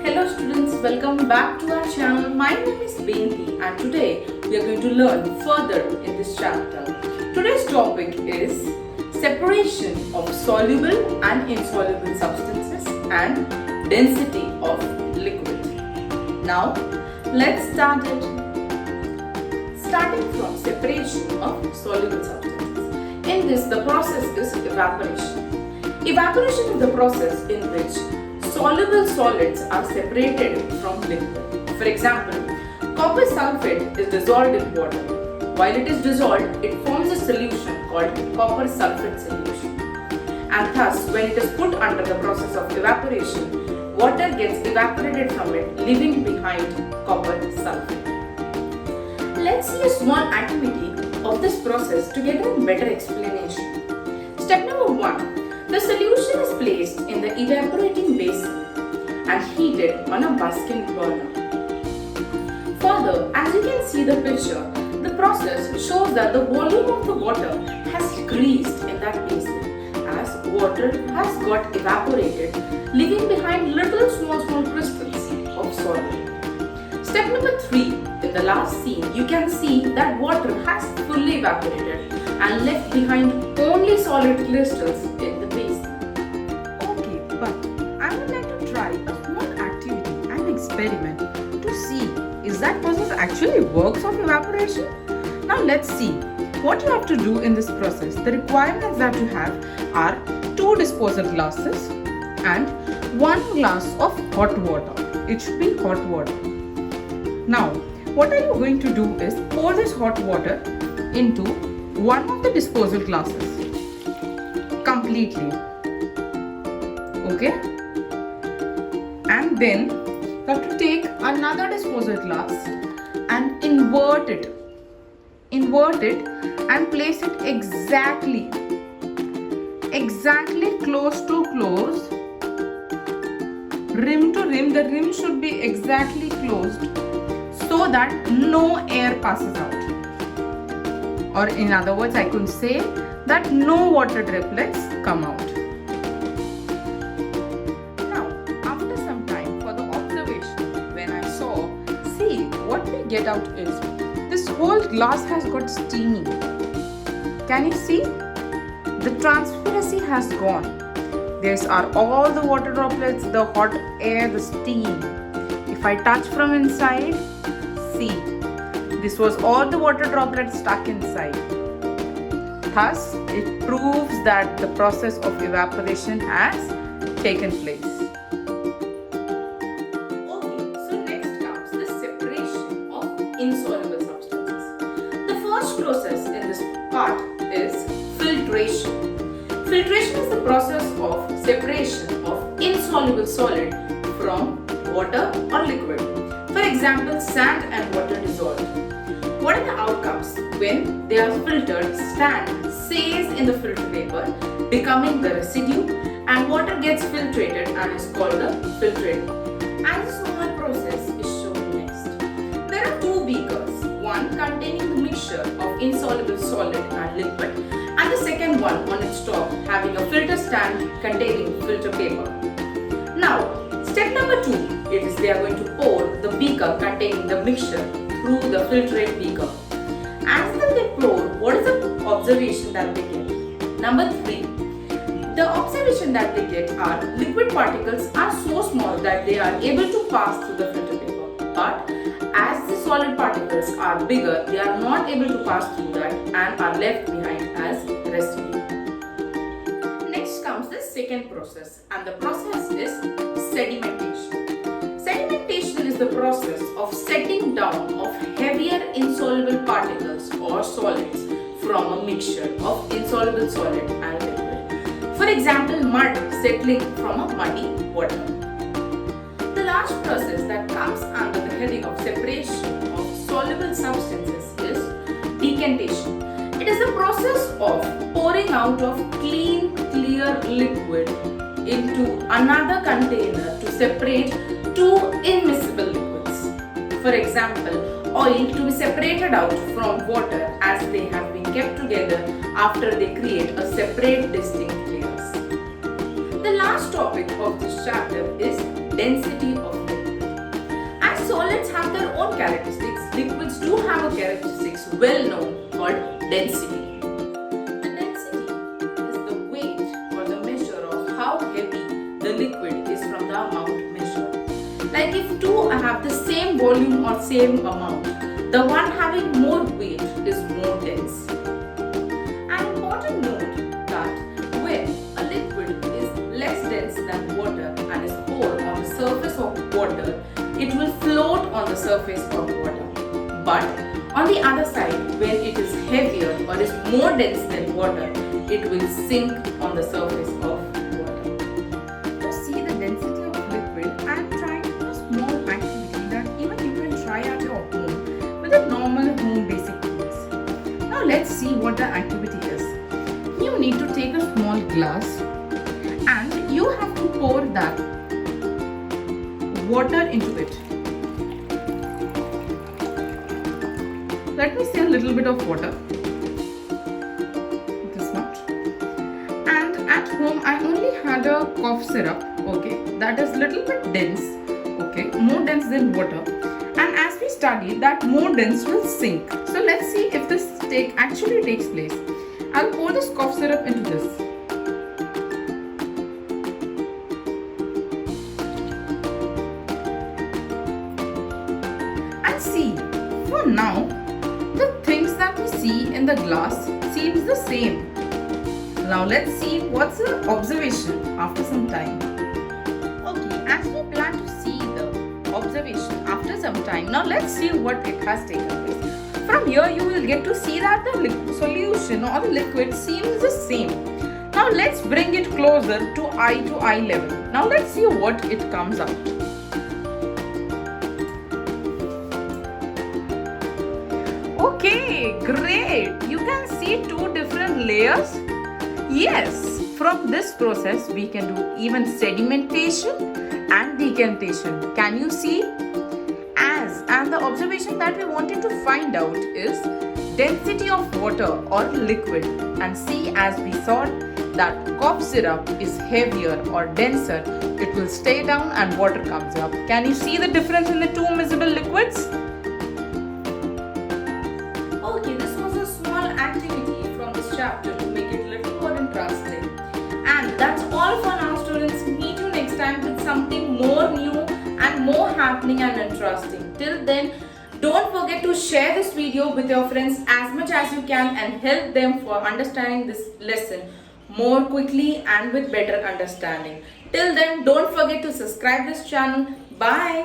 Hello students, welcome back to our channel. My name is Benti and today we are going to learn further in this chapter. Today's topic is separation of soluble and insoluble substances and density of liquid. Now let's start it. Starting from separation of soluble substances. In this the process is evaporation. Evaporation is the process in which soluble solids are separated from liquid. For example, copper sulfate is dissolved in water. While it is dissolved, it forms a solution called copper sulfate solution. And thus, when it is put under the process of evaporation, water gets evaporated from it, leaving behind copper sulfate. Let's see a small activity of this process to get a better explanation. Step number 1. The solution is placed in the evaporating basin and heated on a Bunsen burner. Further, as you can see the picture, the process shows that the volume of the water has decreased in that basin as water has got evaporated, leaving behind little small crystals of solid. Step number 3. In the last scene, you can see that water has fully evaporated and left behind only solid crystals in the basin. Okay, but I would like to try a small activity and experiment to see is that process actually works of evaporation. Now let's see what you have to do in this process. The requirements that you have are 2 disposal glasses and 1 glass of hot water. It should be hot water. Now, what are you going to do is pour this hot water into one of the disposal glasses completely. Okay? And then you have to take another disposal glass and invert it and place it exactly close to close, rim to rim. The rim should be exactly closed so that no air passes out. Or in other words, I could say that no water droplets come out. Now, after some time for the observation, when I saw, see what we get out is this whole glass has got steamy. Can you see? The transparency has gone. These are all the water droplets, the hot air, the steam. If I touch from inside, see, this was all the water droplets stuck inside. Thus, it proves that the process of evaporation has taken place. Okay, so next comes the separation of insoluble substances. The first process in this part is filtration. Filtration is the process of separation of insoluble solid from water or liquid. For example, sand and water dissolved. What are the outcomes? When they are filtered, sand stays in the filter paper, becoming the residue, and water gets filtrated and is called the filtrate. And the small process is shown next. There are 2 beakers, one containing the mixture of insoluble solid and liquid, and the second one on its top having a filter stand containing filter paper. Now, step number 2, it is they are going to pour the beaker containing the mixture through the filtrate beaker. As they pour, what is the observation that they get? Number 3, the observation that they get are liquid particles are so small that they are able to pass through the filter paper. But as the solid particles are bigger, they are not able to pass through that and are left behind as residue. Next comes the second process, and the process is sedimentation. Sedimentation is the process of setting down of heavier insoluble particles or solids from a mixture of insoluble solid and liquid. For example, mud settling from a muddy water. The last process that comes under the heading of separation of soluble substances is decantation. It is the process of pouring out of clean, clear liquid into another container to separate 2 immiscible liquids. For example, oil to be separated out from water as they have been kept together after they create a separate distinct layers. The last topic of this chapter is density of liquid. characteristics, liquids do have a characteristics well known called density. The density is the weight or the measure of how heavy the liquid is from the amount measured. Like if two have the same volume or same amount, the one having more weight is more dense. An important note that when a liquid is less dense than water and is poured on the surface of water, it will float on the surface of water. But on the other side, when it is heavier or is more dense than water, it will sink on the surface of water. To see the density of liquid, I am trying a small activity that even you can try at your home with a normal home basic tools. Now let's see what the activity is. You need to take a small glass and you have to pour that water into it. Let me say a little bit of water. This much. And at home I only had a cough syrup, okay, that is little bit dense, okay, more dense than water. And as we study that more dense will sink. So let's see if this actually takes place. I'll pour this cough syrup into this. And see, for now, the things that we see in the glass seems the same. Now let's see what's the observation after some time. Okay, as we plan to see the observation after some time, now let's see what it has taken place. From here you will get to see that the solution or the liquid seems the same. Now let's bring it closer to eye level. Now let's see what it comes out. Okay, great. You can see two different layers. Yes, from this process we can do even sedimentation and decantation. Can you see? And the observation that we wanted to find out is density of water or liquid. And see, as we saw that cough syrup is heavier or denser, it will stay down and water comes up. Can you see the difference in the two miscible liquids? Okay, this was a small activity from this chapter to make it a little more interesting. And that's all for now, students. Meet you next time with something more new and more happening and interesting. Till then, don't forget to share this video with your friends as much as you can and help them for understanding this lesson more quickly and with better understanding. Till then, don't forget to subscribe this channel. Bye.